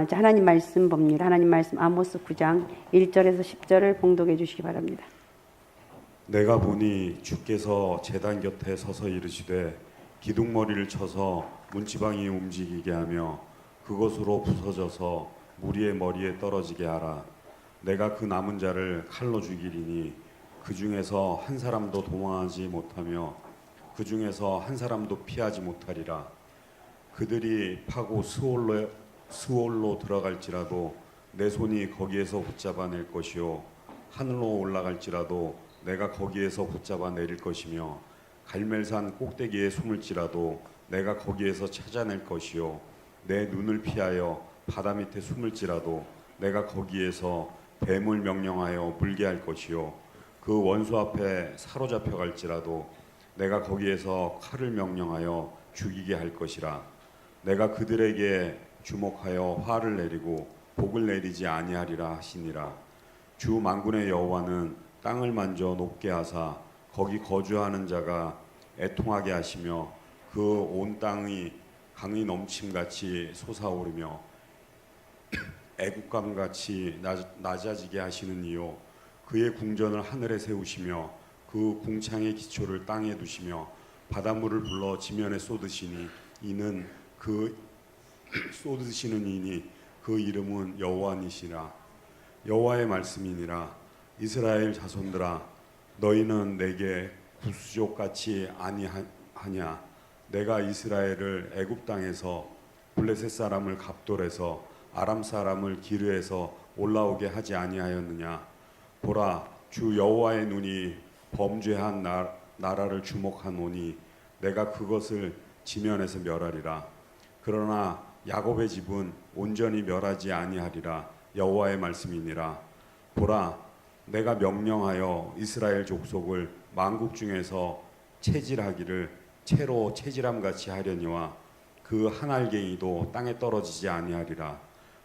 자, 하나님 말씀 봅니다. 하나님 말씀 아모스 9장 1절에서 10절을 봉독해 주시기 바랍니다. 내가 보니 주께서 제단 곁에 서서 이르시되 기둥머리를 쳐서 문지방이 움직이게 하며 그것으로 부서져서 무리의 머리에 떨어지게 하라. 내가 그 남은 자를 칼로 죽이리니 그 중에서 한 사람도 도망하지 못하며 그 중에서 한 사람도 피하지 못하리라. 그들이 파고 스올로 들어갈지라도 내 손이 거기에서 붙잡아낼 것이요 하늘로 올라갈지라도 내가 거기에서 붙잡아 내릴 것이며 갈멜산 꼭대기에 숨을지라도 내가 거기에서 찾아낼 것이요 내 눈을 피하여 바다 밑에 숨을지라도 내가 거기에서 뱀을 명령하여 물게 할 것이요 그 원수 앞에 사로잡혀 갈지라도 내가 거기에서 칼을 명령하여 죽이게 할 것이라. 내가 그들에게 주목하여 화를 내리고 복을 내리지 아니하리라 하시니라. 주 만군의 여호와는 땅을 만져 높게 하사 거기 거주하는 자가 애통하게 하시며 그 온 땅이 강이 넘침같이 솟아오르며 애국감같이 낮아지게 하시는 이요 그의 궁전을 하늘에 세우시며 그 궁창의 기초를 땅에 두시며 바닷물을 불러 지면에 쏟으시니 이는 그 쏟으시는 이니 그 이름은 여호와니시라. 여호와의 말씀이니라. 이스라엘 자손들아 너희는 내게 구수족같이 아니하냐. 내가 이스라엘을 애굽 땅에서 블레셋 사람을 갑돌에서 아람 사람을 기르에서 올라오게 하지 아니하였느냐. 보라 주 여호와의 눈이 범죄한 나라를 주목하노니 내가 그것을 지면에서 멸하리라. 그러나 야곱의 집은 온전히 멸하지 아니하리라. 여호와의 말씀이니라. 보라 내가 명령하여 이스라엘 족속을 만국 중에서 체질하기를 채로 체질함같이 하려니와 그 한 알갱이도 땅에 떨어지지 아니하리라.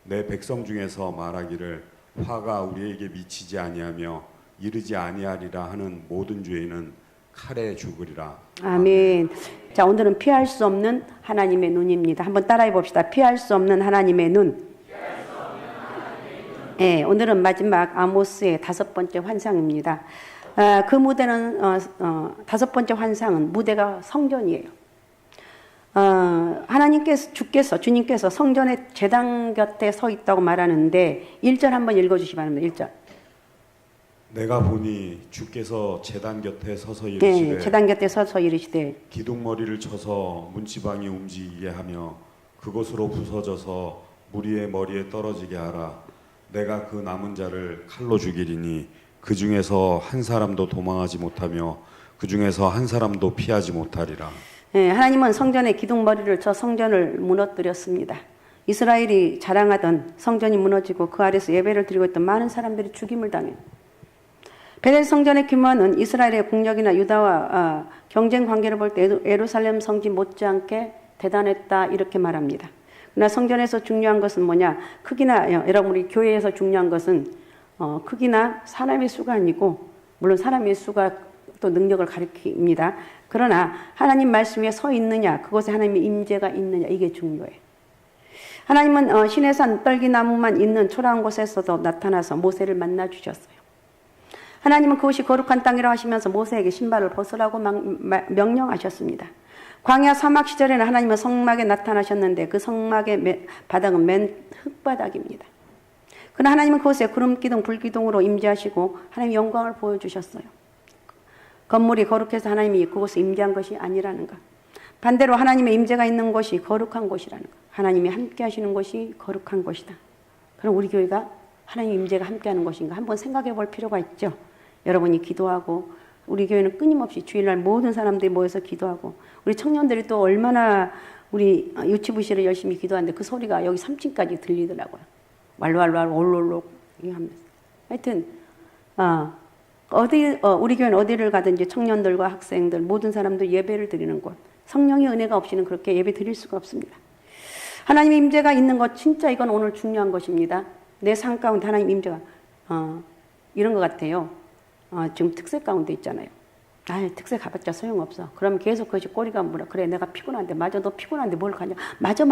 내 백성 중에서 말하기를 화가 우리에게 미치지 아니하며 이르지 아니하리라 하는 모든 죄인은 칼에 죽으리라. 아멘. 자, 오늘은 피할 수 없는 하나님의 눈입니다. 한번 따라해 봅시다. 피할 수 없는 하나님의 눈. 네, 오늘은 마지막 아모스의 5번째 환상입니다. 그 무대는 5번째 환상은 무대가 성전이에요. 주님께서 성전의 제단 곁에 서 있다고 말하는데 1절 한번 읽어주시기 바랍니다. 1절. 내가 보니 주께서 제단 곁에 서서 이르시되 네, 제단 곁에 서서 이르시되 기둥머리를 쳐서 문지방이 움직이게 하며 그것으로 부서져서 무리의 머리에 떨어지게 하라. 내가 그 남은 자를 칼로 죽이리니 그 중에서 한 사람도 도망하지 못하며 그 중에서 한 사람도 피하지 못하리라. 네, 하나님은 성전에 기둥머리를 쳐 성전을 무너뜨렸습니다. 이스라엘이 자랑하던 성전이 무너지고 그 아래서 예배를 드리고 있던 많은 사람들이 죽임을 당해요. 베델 성전의 규모는 이스라엘의 국력이나 유다와 경쟁 관계를 볼 때 예루살렘 성지 못지않게 대단했다 이렇게 말합니다. 그러나 성전에서 중요한 것은 뭐냐? 크기나 여러분 우리 교회에서 중요한 것은 크기나 사람의 수가 아니고 물론 사람의 수가 또 능력을 가리킵니다. 그러나 하나님 말씀 위에 서 있느냐, 그곳에 하나님의 임재가 있느냐 이게 중요해요. 하나님은 시내산 떨기나무만 있는 초라한 곳에서도 나타나서 모세를 만나 주셨어요. 하나님은 그것이 거룩한 땅이라고 하시면서 모세에게 신발을 벗으라고 명령하셨습니다. 광야 사막 시절에는 하나님은 성막에 나타나셨는데 그 성막의 바닥은 맨 흙바닥입니다. 그러나 하나님은 그곳에 구름기둥, 불기둥으로 임재하시고 하나님의 영광을 보여주셨어요. 건물이 거룩해서 하나님이 그곳에 임재한 것이 아니라는 것. 반대로 하나님의 임재가 있는 곳이 거룩한 곳이라는 것. 하나님이 함께 하시는 곳이 거룩한 곳이다. 그럼 우리 교회가 하나님의 임재가 함께하는 곳인가 한번 생각해 볼 필요가 있죠. 여러분이 기도하고 우리 교회는 끊임없이 주일날 모든 사람들이 모여서 기도하고 우리 청년들이 또 얼마나 우리 유치부시를 열심히 기도하는데 그 소리가 여기 3층까지 들리더라고요. 왈왈왈 올롤로 하면서 하여튼 우리 교회는 어디를 가든지 청년들과 학생들 모든 사람들 예배를 드리는 곳. 성령의 은혜가 없이는 그렇게 예배 드릴 수가 없습니다. 하나님의 임재가 있는 것 진짜 이건 오늘 중요한 것입니다. 내 삶 가운데 하나님 임재가 이런 것 같아요. 지금 특색 가운데 있잖아요. 특색 가봤자 소용없어. 그러면 계속 그것이 꼬리가 물어. 그래 내가 피곤한데 맞아 너 피곤한데 뭘 가냐. 맞아.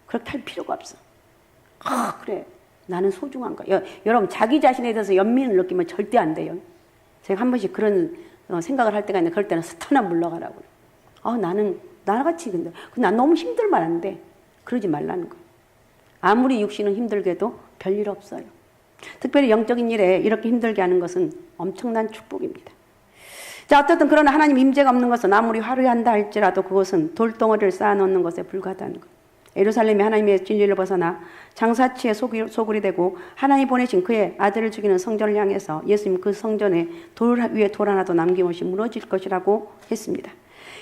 그렇게 할 필요가 없어. 그래. 나는 소중한 거야. 여러분, 자기 자신에 대해서 연민을 느끼면 절대 안 돼요. 제가 한 번씩 그런 생각을 할 때가 있는데, 그럴 때는 스터나 물러가라고. 나는, 나같이, 근데, 난 너무 힘들면 안 돼. 그러지 말라는 거. 아무리 육신은 힘들게도 별일 없어요. 특별히 영적인 일에 이렇게 힘들게 하는 것은 엄청난 축복입니다. 자, 어쨌든 그러나 하나님 임재가 없는 것은 아무리 화려한다 할지라도 그것은 돌덩어리를 쌓아놓는 것에 불과하다는 것. 예루살렘이 하나님의 진리를 벗어나 장사치의 소굴이 되고 하나님이 보내신 그의 아들을 죽이는 성전을 향해서 예수님 그 성전에 돌 위에 돌 하나도 남김없이 무너질 것이라고 했습니다.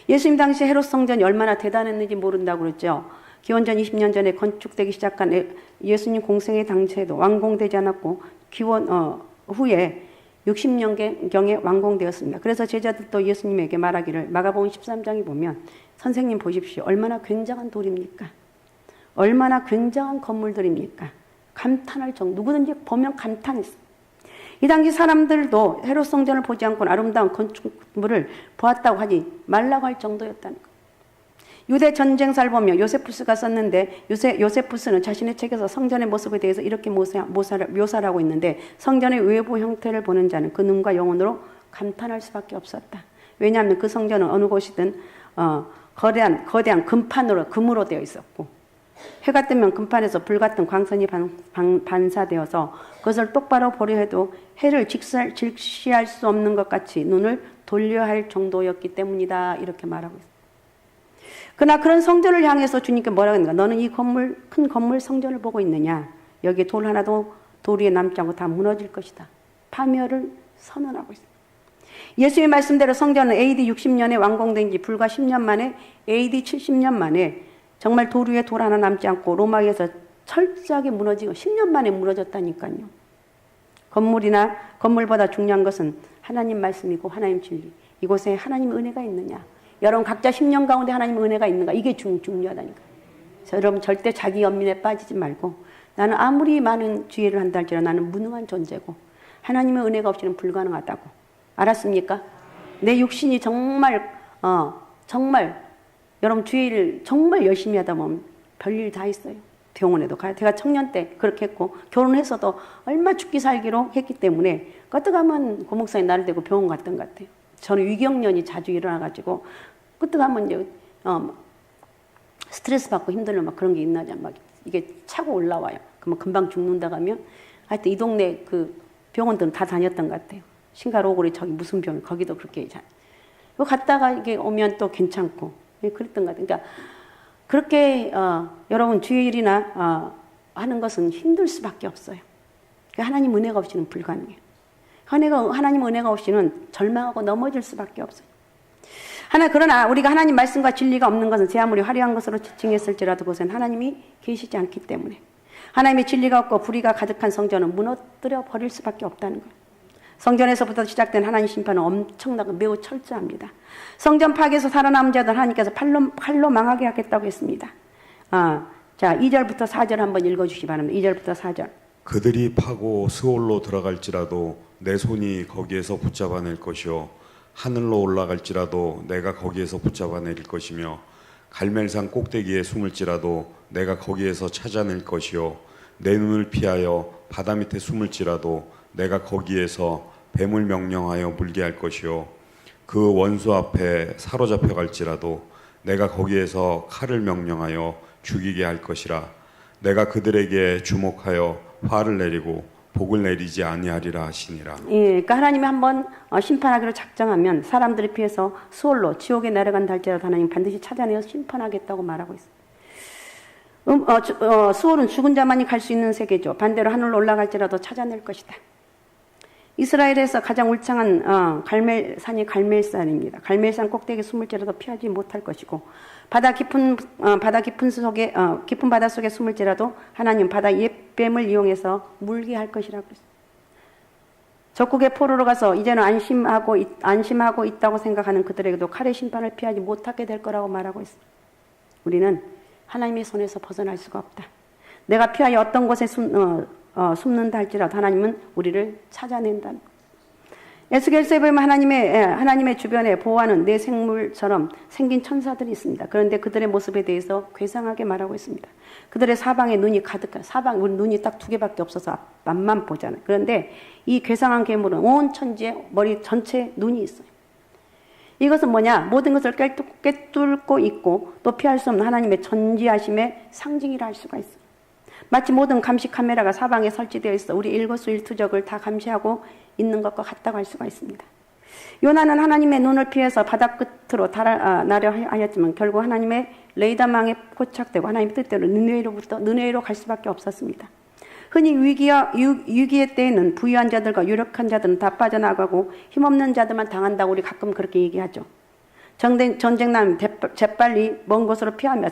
예수님 당시 헤롯 성전이 얼마나 대단했는지 모른다고 그랬죠. 기원전 20년 전에 건축되기 시작한 예수님 공생의 당시에도 완공되지 않았고 후에 60년경에 완공되었습니다. 그래서 제자들도 예수님에게 말하기를, 마가복음 13장에 보면 선생님 보십시오. 얼마나 굉장한 돌입니까? 얼마나 굉장한 건물들입니까? 감탄할 정도. 누구든지 보면 감탄했어요. 이 당시 사람들도 헤롯 성전을 보지 않고 아름다운 건축물을 보았다고 하지 말라고 할 정도였다는 것. 유대 전쟁사를 보면 요세푸스가 썼는데 요세푸스는 자신의 책에서 성전의 모습에 대해서 이렇게 묘사를 하고 있는데, 성전의 외부 형태를 보는 자는 그 눈과 영혼으로 감탄할 수밖에 없었다. 왜냐하면 그 성전은 어느 곳이든 거대한 금으로 되어 있었고, 해가 뜨면 금판에서 불같은 광선이 반사되어서 그것을 똑바로 보려 해도 해를 직시할 수 없는 것 같이 눈을 돌려야 할 정도였기 때문이다. 이렇게 말하고 있습니다. 그러나 그런 성전을 향해서 주님께 뭐라고 했는가? 너는 이 큰 건물 성전을 보고 있느냐? 여기에 돌 하나도 돌 위에 남지 않고 다 무너질 것이다. 파멸을 선언하고 있습니다. 예수의 말씀대로 성전은 AD 60년에 완공된 지 불과 10년 만에, AD 70년 만에 정말 돌 위에 돌 하나 남지 않고 로마에서 철저하게 무너지고 10년 만에 무너졌다니까요. 건물보다 중요한 것은 하나님 말씀이고 하나님 진리. 이곳에 하나님 은혜가 있느냐? 여러분 각자 10년 가운데 하나님 은혜가 있는가? 이게 중요하다니까. 여러분 절대 자기 연민에 빠지지 말고, 나는 아무리 많은 지혜를 한다 할지라도 나는 무능한 존재고 하나님의 은혜가 없이는 불가능하다고. 알았습니까? 내 육신이 정말 여러분 주의 일을 정말 열심히 하다 보면 별일 다 있어요. 병원에도 가요. 제가 청년 때 그렇게 했고, 결혼해서도 얼마 죽기 살기로 했기 때문에 끄떡하면 고목사님 나를 대고 병원 갔던 것 같아요. 저는 위경련이 자주 일어나가지고 끄떡하면 이제 스트레스 받고 힘들면 막 그런 게 있나냐, 막 이게 차고 올라와요. 그러면 금방 죽는다고 하면, 하여튼 이 동네 그 병원들은 다 다녔던 것 같아요. 신가로고리 저기 무슨 병, 거기도 그렇게 갔다가 이게 오면 또 괜찮고 그랬던 것 같아요. 그러니까 그렇게 여러분 주의 일이나 하는 것은 힘들 수밖에 없어요. 하나님 은혜가 없이는 불가능해요. 하나님 은혜가 없이는 절망하고 넘어질 수밖에 없어요. 그러나 우리가 하나님 말씀과 진리가 없는 것은 제 아무리 화려한 것으로 지칭했을지라도 그것은 하나님이 계시지 않기 때문에, 하나님의 진리가 없고 불의가 가득한 성전은 무너뜨려 버릴 수밖에 없다는 거예요. 성전에서부터 시작된 하나님 심판은 엄청나고 매우 철저합니다. 성전 파괴에서 살아남은 자들 하나님께서 칼로 망하게 하겠다고 했습니다. 자, 2절부터 4절 한번 읽어주시기 바랍니다. 2절부터 4절. 그들이 파고 스올로 들어갈지라도 내 손이 거기에서 붙잡아낼 것이요, 하늘로 올라갈지라도 내가 거기에서 붙잡아낼 것이며, 갈멜산 꼭대기에 숨을지라도 내가 거기에서 찾아낼 것이요, 내 눈을 피하여 바다 밑에 숨을지라도 내가 거기에서 뱀을 명령하여 물게 할 것이요, 그 원수 앞에 사로잡혀 갈지라도 내가 거기에서 칼을 명령하여 죽이게 할 것이라. 내가 그들에게 주목하여 화를 내리고 복을 내리지 아니하리라 하시니라. 예, 그러니까 하나님이 한번 심판하기로 작정하면 사람들이 피해서 수월로 지옥에 내려간다 할지라도 하나님 반드시 찾아내어 심판하겠다고 말하고 있습니다. 수월은 죽은 자만이 갈 수 있는 세계죠. 반대로 하늘로 올라갈지라도 찾아낼 것이다. 이스라엘에서 가장 울창한 갈멜산이 갈멜산입니다. 갈멜산 꼭대기에 숨을지라도 피하지 못할 것이고, 깊은 바다 속에 숨을지라도 하나님 바다 옛뱀을 이용해서 물게 할 것이라고 했습니다. 적국의 포로로 가서 이제는 안심하고 있다고 생각하는 그들에게도 칼의 심판을 피하지 못하게 될 거라고 말하고 있습니다. 우리는 하나님의 손에서 벗어날 수가 없다. 내가 피하여 어떤 곳에 숨는다 할지라도 하나님은 우리를 찾아낸다는 것. 에스겔서에 보면 하나님의 주변에 보호하는 내 생물처럼 생긴 천사들이 있습니다. 그런데 그들의 모습에 대해서 괴상하게 말하고 있습니다. 그들의 사방에 눈이 가득한, 우리 눈이 딱 2개밖에 없어서 앞만 보잖아요. 그런데 이 괴상한 괴물은 온 천지에 머리 전체에 눈이 있어요. 이것은 뭐냐? 모든 것을 꿰뚫고 있고 또 피할 수 없는 하나님의 전지하심의 상징이라 할 수가 있어요. 마치 모든 감시 카메라가 사방에 설치되어 있어 우리 일거수일투족을 다 감시하고 있는 것과 같다고 할 수가 있습니다. 요나는 하나님의 눈을 피해서 바다 끝으로 나려 하였지만 결국 하나님의 레이더망에 포착되고 하나님의 뜻대로 느네웨로 갈 수밖에 없었습니다. 흔히 위기의 때에는 부유한 자들과 유력한 자들은 다 빠져나가고 힘없는 자들만 당한다고 우리 가끔 그렇게 얘기하죠. 전쟁 나면 재빨리 먼 곳으로 피하며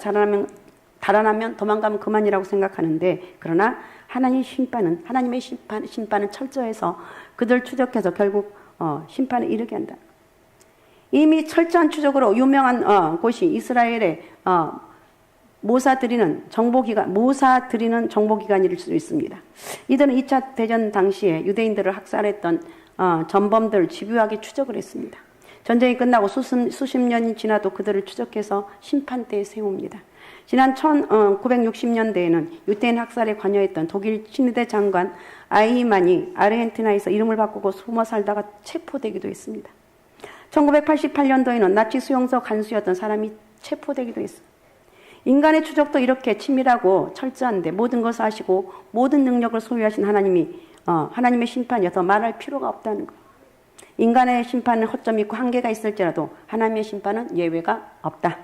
달아나면 도망가면 그만이라고 생각하는데, 그러나 하나님의 심판은 철저해서 그들 추적해서 결국 심판에 이르게 한다. 이미 철저한 추적으로 유명한 곳이 이스라엘의 모사 드리는 정보기관일 수 있습니다. 이들은 2차 대전 당시에 유대인들을 학살했던 전범들을 집요하게 추적을 했습니다. 전쟁이 끝나고 수십 년이 지나도 그들을 추적해서 심판대에 세웁니다. 지난 1960년대에는 유대인 학살에 관여했던 독일 친위대 장관 아이히만이 아르헨티나에서 이름을 바꾸고 숨어 살다가 체포되기도 했습니다. 1988년도에는 나치 수용소 간수였던 사람이 체포되기도 했습니다. 인간의 추적도 이렇게 치밀하고 철저한데 모든 것을 아시고 모든 능력을 소유하신 하나님의 심판이어 더 말할 필요가 없다는 것. 인간의 심판은 허점이 있고 한계가 있을지라도 하나님의 심판은 예외가 없다.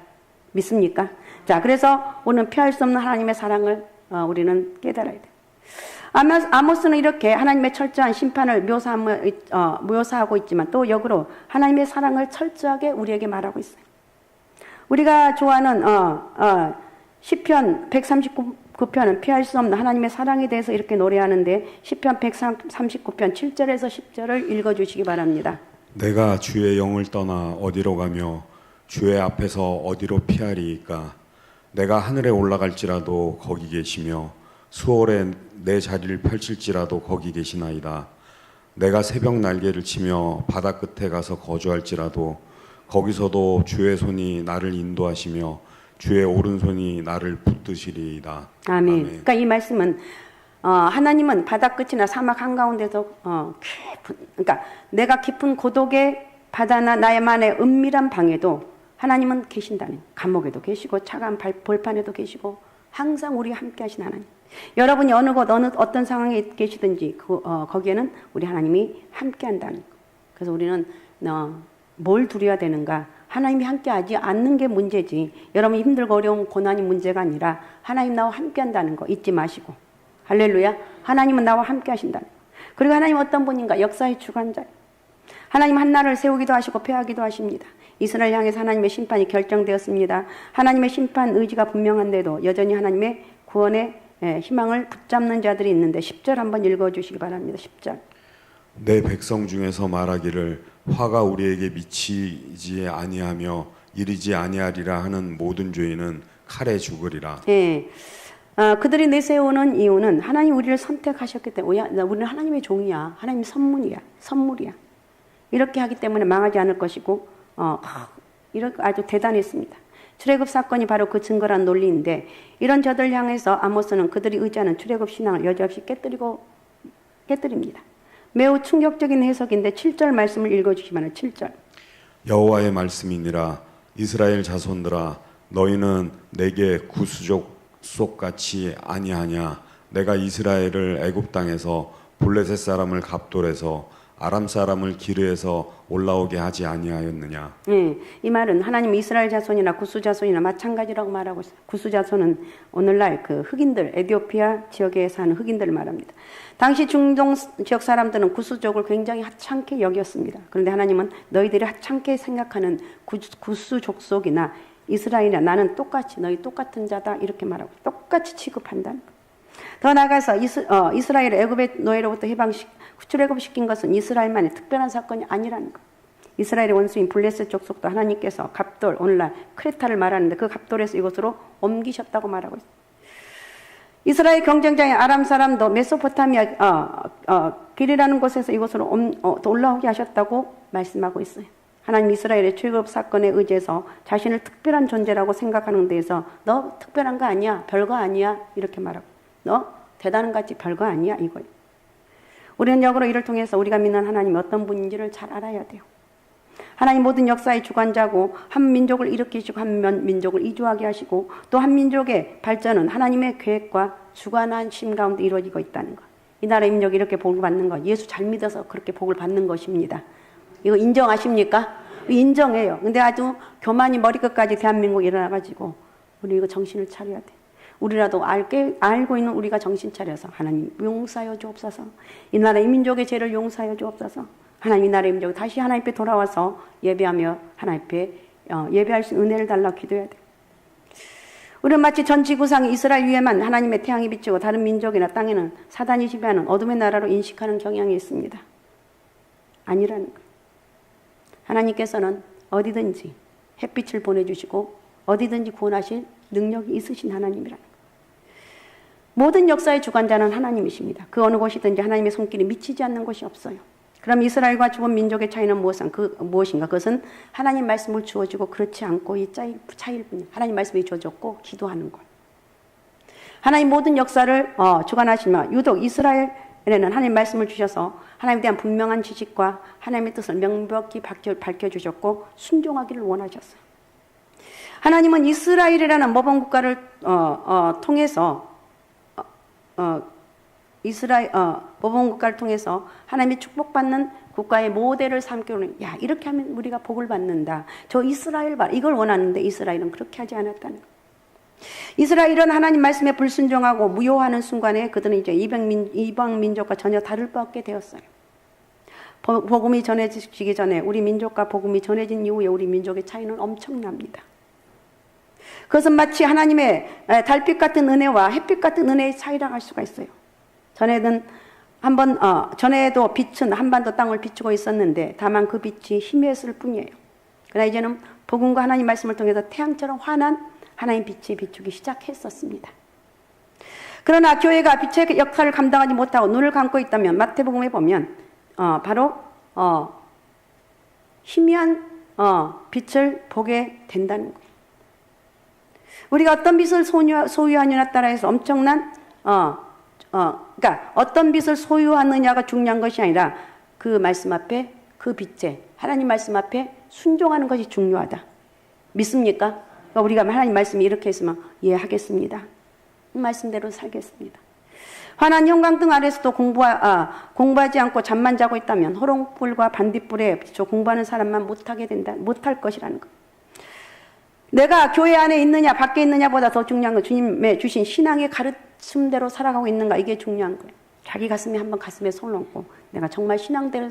믿습니까? 자, 그래서 오늘 피할 수 없는 하나님의 사랑을 우리는 깨달아야 돼. 아모스는 이렇게 하나님의 철저한 심판을 묘사하고 있지만 또 역으로 하나님의 사랑을 철저하게 우리에게 말하고 있어요. 우리가 좋아하는 시편 139편은 피할 수 없는 하나님의 사랑에 대해서 이렇게 노래하는데 시편 139편 7절에서 10절을 읽어주시기 바랍니다. 내가 주의 영을 떠나 어디로 가며 주의 앞에서 어디로 피하리이까. 내가 하늘에 올라갈지라도 거기 계시며 수월에 내 자리를 펼칠지라도 거기 계시나이다. 내가 새벽 날개를 치며 바다 끝에 가서 거주할지라도 거기서도 주의 손이 나를 인도하시며 주의 오른손이 나를 붙드시리이다. 아멘. 그러니까 이 말씀은 하나님은 바다 끝이나 사막 한가운데서 그러니까 내가 깊은 고독의 바다나 나만의 은밀한 방에도 하나님은 계신다는, 감옥에도 계시고 차가운 벌판에도 계시고 항상 우리와 함께 하신 하나님. 여러분이 어느 곳 어떤 상황에 계시든지 거기에는 우리 하나님이 함께 한다는 거. 그래서 우리는 뭘 두려워야 되는가? 하나님이 함께하지 않는 게 문제지. 여러분 힘들고 어려운 고난이 문제가 아니라 하나님 나와 함께한다는 거 잊지 마시고. 할렐루야. 하나님은 나와 함께하신다. 그리고 하나님 어떤 분인가? 역사의 주관자. 하나님 한나라를 세우기도 하시고 폐하기도 하십니다. 이스라엘 향해서 하나님의 심판이 결정되었습니다. 하나님의 심판 의지가 분명한데도 여전히 하나님의 구원의 희망을 붙잡는 자들이 있는데 10절 한번 읽어주시기 바랍니다. 10절. 내 백성 중에서 말하기를 화가 우리에게 미치지 아니하며 이르지 아니하리라 하는 모든 죄인은 칼에 죽으리라. 예. 그들이 내세우는 이유는 하나님 우리를 선택하셨기 때문에 우리는 하나님의 종이야. 하나님의 선물이야. 이렇게 하기 때문에 망하지 않을 것이고 이렇게 아주 대단했습니다. 출애굽 사건이 바로 그 증거란 논리인데 이런 저들 향해서 아모스는 그들이 의지하는 출애굽 신앙을 여지없이 깨뜨립니다. 매우 충격적인 해석인데 7절 말씀을 읽어주시면 7절. 여호와의 말씀이니라. 이스라엘 자손들아 너희는 내게 구수족 속같이 아니하냐. 내가 이스라엘을 애굽 땅에서 블레셋 사람을 갑돌에서 아람 사람을 기르에서 올라오게 하지 아니하였느냐. 이 말은 하나님 이스라엘 자손이나 구수 자손이나 마찬가지라고 말하고 있어요. 구수 자손은 오늘날 그 흑인들, 에티오피아 지역에 사는 흑인들을 말합니다. 당시 중동 지역 사람들은 구수족을 굉장히 하찮게 여겼습니다. 그런데 하나님은 너희들이 하찮게 생각하는 구수 족속이나 이스라엘이나 나는 똑같이 너희 똑같은 자다 이렇게 말하고 똑같이 취급한다는 거예요. 더 나아가서 이스라엘을 애굽의 노예로부터 출애굽시킨 것은 이스라엘만의 특별한 사건이 아니라는 것. 이스라엘의 원수인 블레셋 족속도 하나님께서 갑돌, 오늘날 크레타를 말하는데 그 갑돌에서 이곳으로 옮기셨다고 말하고 있습니다. 이스라엘 경쟁자인 아람 사람도 메소포타미아 길이라는 곳에서 이곳으로 올라오게 하셨다고 말씀하고 있어요. 하나님 이스라엘의 출애굽 사건에 의지해서 자신을 특별한 존재라고 생각하는 데에서 너 특별한 거 아니야, 별거 아니야 이렇게 말하고 너 대단한 거 같지 별거 아니야 이거예요. 우리는 역으로 이를 통해서 우리가 믿는 하나님이 어떤 분인지를 잘 알아야 돼요. 하나님 모든 역사의 주관자고 한 민족을 일으키시고 한 민족을 이주하게 하시고 또 한 민족의 발전은 하나님의 계획과 주관한 심 가운데 이루어지고 있다는 것. 이 나라의 민족이 이렇게 복을 받는 것, 예수 잘 믿어서 그렇게 복을 받는 것입니다. 이거 인정하십니까? 인정해요. 근데 아주 교만이 머리끝까지 대한민국 일어나가지고 우리 이거 정신을 차려야 돼. 우리라도 알고 있는 우리가 정신 차려서 하나님 용서하여 주옵소서. 이 나라의 민족의 죄를 용서하여 주옵소서. 하나님 이 나라의 민족이 다시 하나님 앞에 돌아와서 예배하며 하나님 앞에 예배할 수 있는 은혜를 달라고 기도해야 돼. 우리는 마치 전 지구상 이스라엘 위에만 하나님의 태양이 비치고 다른 민족이나 땅에는 사단이 지배하는 어둠의 나라로 인식하는 경향이 있습니다. 아니라는 거예요. 하나님께서는 어디든지 햇빛을 보내주시고 어디든지 구원하실 능력이 있으신 하나님이라는 거예요. 모든 역사의 주관자는 하나님이십니다. 그 어느 곳이든지 하나님의 손길이 미치지 않는 곳이 없어요. 그럼 이스라엘과 죽은 민족의 차이는 무엇인가? 그것은 하나님 말씀을 주어주고 그렇지 않고의 차이일 뿐이에요. 하나님 말씀이 주어졌고 기도하는 것. 하나님 모든 역사를 주관하시며 유독 이스라엘에는 하나님 말씀을 주셔서 하나님에 대한 분명한 지식과 하나님의 뜻을 명백히 밝혀주셨고 순종하기를 원하셨어요. 하나님은 이스라엘이라는 모범 국가를 통해서 모범 국가를 통해서 하나님의 축복받는 국가의 모델을 삼기로는 야 이렇게 하면 우리가 복을 받는다. 저 이스라엘 봐 이걸 원하는데 이스라엘은 그렇게 하지 않았다는 거예요. 이스라엘은 하나님 말씀에 불순종하고 무효하는 순간에 그들은 이제 이방 민족과 전혀 다를 바 없게 되었어요. 복음이 전해지기 전에 우리 민족과 복음이 전해진 이후에 우리 민족의 차이는 엄청납니다. 그것은 마치 하나님의 달빛 같은 은혜와 햇빛 같은 은혜의 차이라고 할 수가 있어요. 전에도 빛은 한반도 땅을 비추고 있었는데 다만 그 빛이 희미했을 뿐이에요. 그러나 이제는 복음과 하나님 말씀을 통해서 태양처럼 환한 하나님 빛이 비추기 시작했었습니다. 그러나 교회가 빛의 역할을 감당하지 못하고 눈을 감고 있다면 마태복음에 보면 바로 희미한 빛을 보게 된다는 거예요. 우리가 어떤 빛을 소유하느냐에 따라서 엄청난 그러니까 어떤 빛을 소유하느냐가 중요한 것이 아니라 그 말씀 앞에 그 빛에 하나님 말씀 앞에 순종하는 것이 중요하다. 믿습니까? 그러니까 우리가 하나님 말씀이 이렇게 했으면 예 하겠습니다. 말씀대로 살겠습니다. 환한 형광등 아래서도 공부하지 않고 잠만 자고 있다면 호롱불과 반딧불에 비춰 공부하는 사람만 못할 것이라는 것. 내가 교회 안에 있느냐 밖에 있느냐보다 더 중요한 건 주님의 주신 신앙의 가르침대로 살아가고 있는가 이게 중요한 거예요. 자기 가슴에 손을 얹고 내가 정말 신앙대로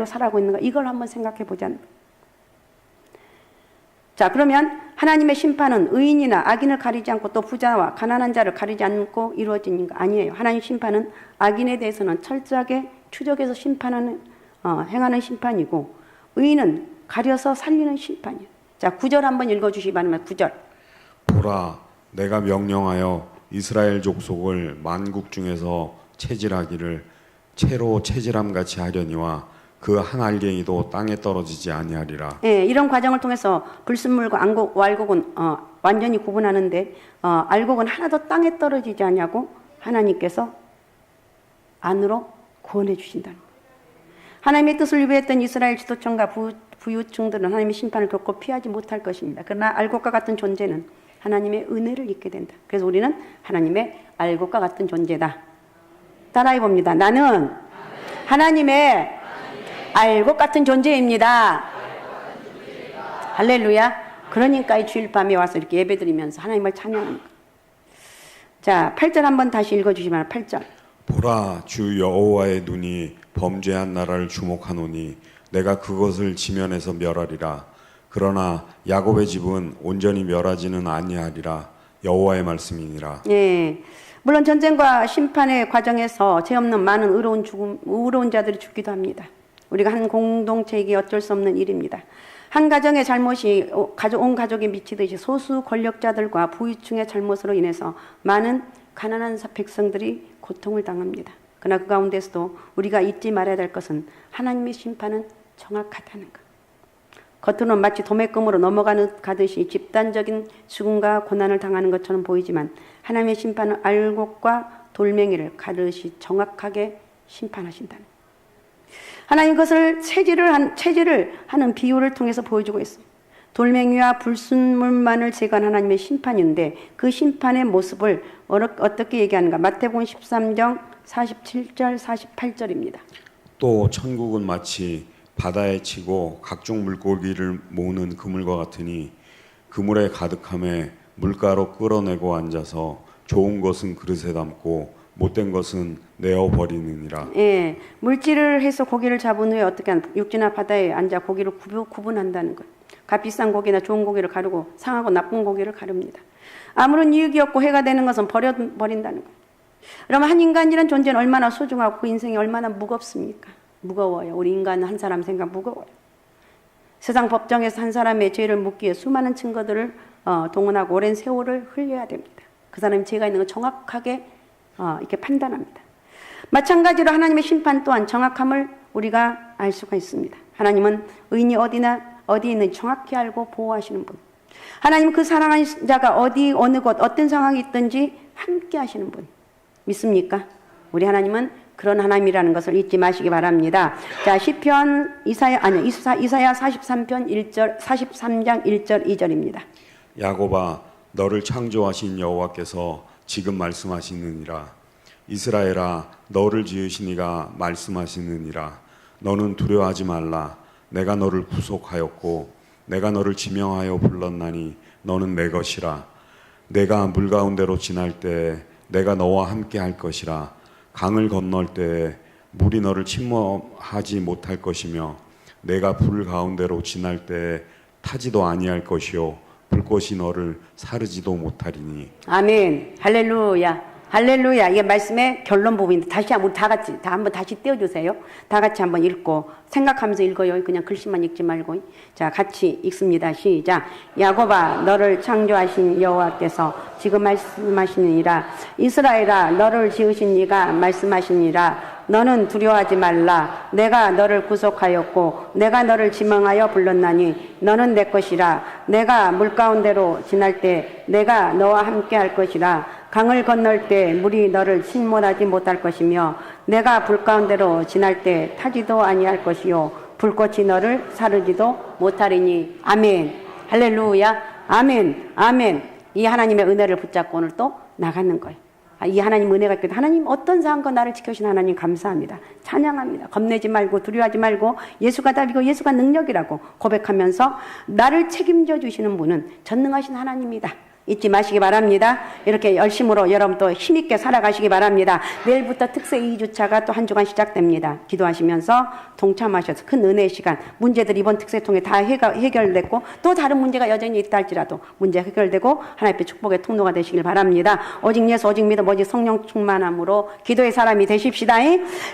살아가고 있는가 이걸 한번 생각해 보자는 거예요. 자 그러면 하나님의 심판은 의인이나 악인을 가리지 않고 또 부자와 가난한 자를 가리지 않고 이루어지는 거 아니에요. 하나님 심판은 악인에 대해서는 철저하게 추적해서 행하는 심판이고 의인은 가려서 살리는 심판이에요. 자 9절 한번 읽어주시기 바랍니다. 9절. 보라, 내가 명령하여 이스라엘 족속을 만국 중에서 채질하기를 채로 채질함 같이 하려니와 그 한 알갱이도 땅에 떨어지지 아니하리라. 예, 이런 과정을 통해서 불순물과 알곡은 완전히 구분하는데 알곡은 하나도 땅에 떨어지지 않냐고 하나님께서 안으로 구원해 주신다는 거예요. 하나님의 뜻을 위배했던 이스라엘 지도층과 부유층들은 하나님의 심판을 결코 피하지 못할 것입니다. 그러나 알곡과 같은 존재는 하나님의 은혜를 입게 된다. 그래서 우리는 하나님의 알곡과 같은 존재다. 따라해 봅니다. 나는 하나님의 알곡 같은 존재입니다. 할렐루야. 그러니까 이 주일 밤에 와서 이렇게 예배드리면서 하나님을 찬양하는 거예요. 자, 8절 한번 다시 읽어주시면 8절. 보라, 주 여호와의 눈이 범죄한 나라를 주목하노니 내가 그것을 지면에서 멸하리라. 그러나 야곱의 집은 온전히 멸하지는 아니하리라. 여호와의 말씀이니라. 예. 물론 전쟁과 심판의 과정에서 죄 없는 많은 의로운 자들이 죽기도 합니다. 우리가 한 공동체에게 어쩔 수 없는 일입니다. 한 가정의 잘못이 온 가족에 미치듯이 소수 권력자들과 부유층의 잘못으로 인해서 많은 가난한 백성들이 고통을 당합니다. 그러나 그 가운데서도 우리가 잊지 말아야 될 것은 하나님의 심판은 정확하다는 것. 겉으로는 마치 도매금으로 넘어가듯이 집단적인 죽음과 고난을 당하는 것처럼 보이지만 하나님의 심판은 알곡과 돌멩이를 가르시 정확하게 심판하신다는 것. 하나님 그것을 체질을 하는 비유를 통해서 보여주고 있습니다. 돌멩이와 불순물만을 제거한 하나님의 심판인데 그 심판의 모습을 어떻게 얘기하는가? 마태복음 13장 47절 48절입니다. 또 천국은 마치 바다에 치고 각종 물고기를 모으는 그물과 같으니 그물에 가득함에 물가로 끌어내고 앉아서 좋은 것은 그릇에 담고 못된 것은 내어버리느니라. 예, 물질을 해서 고기를 잡은 후에 어떻게 하는 육지나 바다에 앉아 고기를 구분한다는 것. 값비싼 고기나 좋은 고기를 가르고 상하고 나쁜 고기를 가릅니다. 아무런 이익이 없고 해가 되는 것은 버린다는 것. 그러면 한 인간이란 존재는 얼마나 소중하고 그 인생이 얼마나 무겁습니까? 무거워요. 우리 인간은 한 사람 생각 무거워요. 세상 법정에서 한 사람의 죄를 묻기에 수많은 증거들을 동원하고 오랜 세월을 흘려야 됩니다. 그 사람이 죄가 있는 걸 정확하게 이렇게 판단합니다. 마찬가지로 하나님의 심판 또한 정확함을 우리가 알 수가 있습니다. 하나님은 의인이 어디 있는지 정확히 알고 보호하시는 분. 하나님은 그 사랑하는 자가 어느 곳 어떤 상황이 있든지 함께 하시는 분. 믿습니까? 우리 하나님은 그런 하나님이라는 것을 잊지 마시기 바랍니다. 자, 이사야 43편 1절 43장 1절 2절입니다. 야곱아 너를 창조하신 여호와께서 지금 말씀하시느니라. 이스라엘아 너를 지으신 이가 말씀하시느니라. 너는 두려워하지 말라. 내가 너를 구속하였고 내가 너를 지명하여 불렀나니 너는 내 것이라. 내가 물 가운데로 지날 때 내가 너와 함께 할 것이라. 강을 건널 때 물이 너를 침몰하지 못할 것이며 내가 불 가운데로 지날 때 타지도 아니할 것이요 불꽃이 너를 사르지도 못하리니. 아멘. 할렐루야. 할렐루야. 이게 말씀의 결론 부분인데 다시 한번 한번 다시 떼어주세요. 다 같이 한번 읽고 생각하면서 읽어요. 그냥 글씨만 읽지 말고. 자, 같이 읽습니다. 시작. 야곱아 너를 창조하신 여호와께서 지금 말씀하시니라. 이스라엘아 너를 지으신 이가 말씀하시니라. 너는 두려워하지 말라. 내가 너를 구속하였고 내가 너를 지명하여 불렀나니 너는 내 것이라. 내가 물 가운데로 지날 때 내가 너와 함께 할 것이라. 강을 건널 때 물이 너를 침몰하지 못할 것이며 내가 불 가운데로 지날 때 타지도 아니할 것이요 불꽃이 너를 사르지도 못하리니. 아멘. 할렐루야. 아멘. 아멘. 이 하나님의 은혜를 붙잡고 오늘 또 나가는 거예요. 이 하나님 은혜가 있거든. 하나님 어떤 상황과 나를 지켜주신 하나님 감사합니다. 찬양합니다. 겁내지 말고 두려워하지 말고 예수가 답이고 예수가 능력이라고 고백하면서 나를 책임져 주시는 분은 전능하신 하나님이다. 잊지 마시기 바랍니다. 이렇게 열심으로 여러분 또 힘있게 살아가시기 바랍니다. 내일부터 특세 2주차가 또 한 주간 시작됩니다. 기도하시면서 동참하셔서 큰 은혜의 시간, 문제들 이번 특세 통해 다 해결됐고 또 다른 문제가 여전히 있다 할지라도 문제 해결되고 하나님의 축복의 통로가 되시길 바랍니다. 오직 예수 오직 믿음 오직 성령 충만함으로 기도의 사람이 되십시다.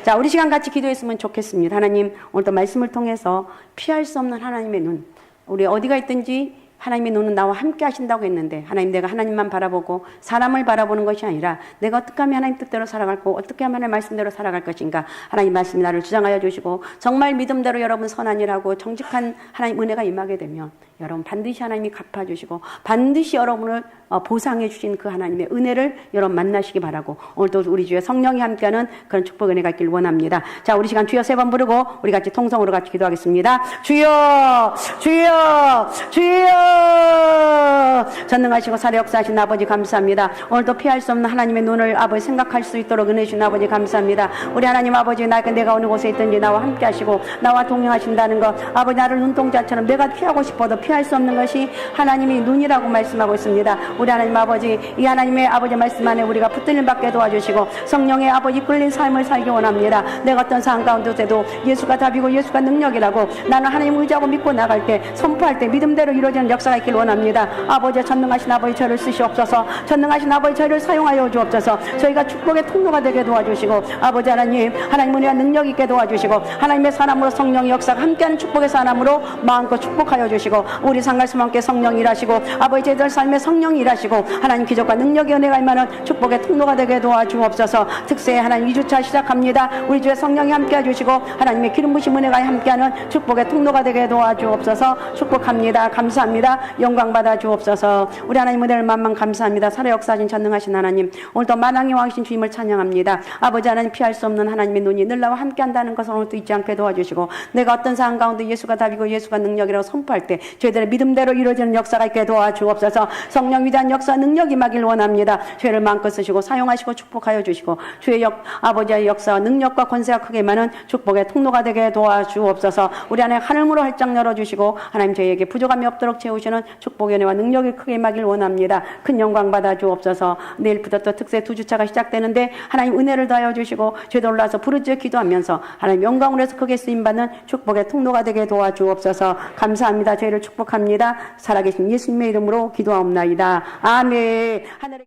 자, 우리 시간 같이 기도했으면 좋겠습니다. 하나님 오늘도 말씀을 통해서 피할 수 없는 하나님의 눈, 우리 어디가 있든지 하나님의 눈은 나와 함께 하신다고 했는데 하나님 내가 하나님만 바라보고 사람을 바라보는 것이 아니라 내가 어떻게 하면 하나님 뜻대로 살아갈고 어떻게 하면 하나님 말씀대로 살아갈 것인가. 하나님 말씀이 나를 주장하여 주시고 정말 믿음대로 여러분 선한 일하고 정직한 하나님 은혜가 임하게 되면 여러분 반드시 하나님이 갚아주시고 반드시 여러분을 보상해 주신 그 하나님의 은혜를 여러분 만나시기 바라고 오늘도 우리 주의 성령이 함께하는 그런 축복 은혜가 있길 원합니다. 자, 우리 시간 주여 3번 부르고 우리 같이 통성으로 같이 기도하겠습니다. 주여 주여 주여. 전능하시고 살아 역사하신 아버지 감사합니다. 오늘도 피할 수 없는 하나님의 눈을 아버지 생각할 수 있도록 은혜 주신 아버지 감사합니다. 우리 하나님 아버지 내가 어느 곳에 있든지 나와 함께 하시고 나와 동행하신다는 것 아버지 나를 눈동자처럼 내가 피하고 싶어도 피할 수 없는 것이 하나님이 눈이라고 말씀하고 있습니다. 우리 하나님 아버지 이 하나님의 아버지 말씀 안에 우리가 붙들림 받게 도와주시고 성령의 아버지 끌린 삶을 살기 원합니다. 내가 어떤 상황 가운데서도 예수가 답이고 예수가 능력이라고 나는 하나님 의지하고 믿고 나갈 때 선포할 때 믿음대로 이루어지는 역사 역사가 있길 원합니다. 아버지, 전능하신 아버지 저를 쓰시옵소서. 전능하신 아버지 저를 사용하여 주옵소서. 저희가 축복의 통로가 되게 도와주시고, 아버지 하나님, 하나님 은혜와 능력 있게 도와주시고, 하나님의 사람으로 성령의 역사가 함께하는 축복의 사람으로 마음껏 축복하여 주시고, 우리 상갈수와 함께 성령이 일하시고, 아버지 저희들 삶에 성령이 일하시고, 하나님 기적과 능력의 은혜가 임하는 축복의 통로가 되게 도와주옵소서. 특세 하나님 2주차 시작합니다. 우리 주의 성령이 함께해 주시고, 하나님의 기름 부심 은혜가 함께하는 축복의 통로가 되게 도와주옵소서. 축복합니다. 감사합니다. 영광 받아 주옵소서. 우리 하나님 은혜를 만만 감사합니다. 살아 역사하신 전능하신 하나님, 오늘도 만왕의 왕이신 주님을 찬양합니다. 아버지 하나님, 피할 수 없는 하나님의 눈이 늘 나와 함께한다는 것을 오늘도 잊지 않게 도와주시고, 내가 어떤 상황 가운데 예수가 답이고 예수가 능력이라고 선포할 때 저희들의 믿음대로 이루어지는 역사가 있게 도와주옵소서. 성령 위대한 역사 능력이 임하길 원합니다. 죄를 마음껏 쓰시고 사용하시고 축복하여 주시고, 주의 아버지의 역사와 능력과 권세가 크게 많은 축복의 통로가 되게 도와주옵소서. 우리 안에 하늘문을 활짝 열어주시고, 하나님 저희에게 부족함이 없도록 채우시는 축복의 은혜와 능력이 크게 임하길 원합니다. 큰 영광 받아 주옵소서. 내일부터 또 특세 2주차가 시작되는데 하나님 은혜를 더하여 주시고, 죄도 올라서 부르짖어 기도하면서 하나님 영광으로 해서 크게 쓰임받는 축복의 통로가 되게 도와주옵소서. 감사합니다. 저희를 축복합니다. 살아계신 예수님의 이름으로 기도하옵나이다. 아멘. 하늘의